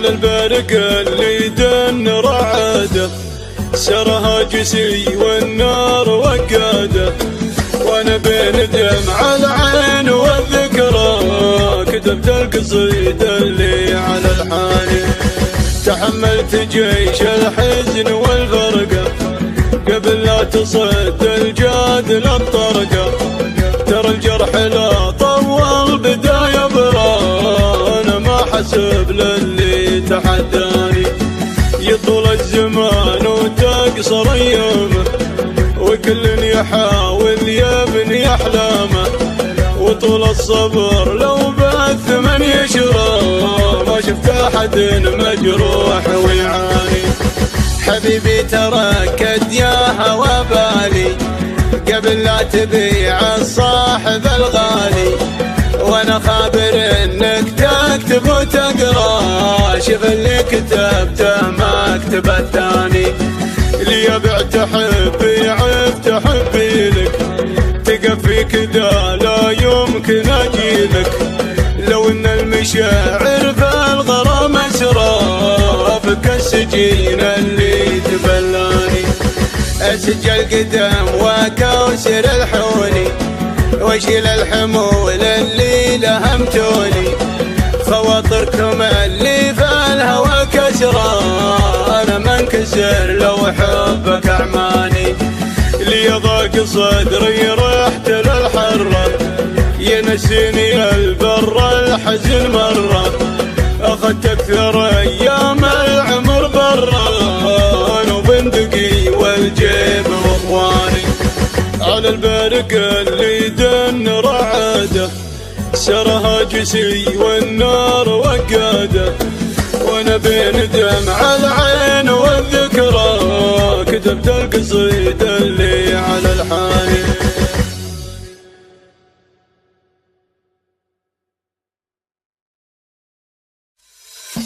على البرق اللي دن رعده، سرها جسي والنار وقاده، وانا بين دمع العين والذكرى كتبت القصيد اللي على الحاني. تحملت جيش الحزن والفرقه قبل لا تصد الجاد للطرقه، ترى الجرح لا طول بدا يبرى، انا ما حسب للي تحداني. يطول الزمان وتقصر ايامه، وكل يحاول يبني احلامه، وطول الصبر لو بث من يشرى، ما شفت احد مجروح ويعاني. حبيبي تركت يا هوى بالي قبل لا تبيع الصاحب الغالي، وانا خابر انك تكتب وتقرا، شوف اللي كتبته ما كتب الثاني. اللي بعت حبي عفت حبي لك، تقفي كذا لا يمكن اجيلك، لو ان المشاعر في الغرام اسرى، فك السجين اللي تبلاني. اسجل قدم وكوسر الحوني، واشيل الحمول اللي لهمتوني، خواطركم اللي في الهوى كسرى، انا ما انكسر لو حبك اعماني. لي ضاق صدري رحت للحرة، ينسيني البر الحزن مرة، اخذت اكثر ايام العمر برا، انا وبندقي والجيب واخواني. على البرق اللي دن رعده، سرها جسي والنار وقاده، وانا بين دمع العين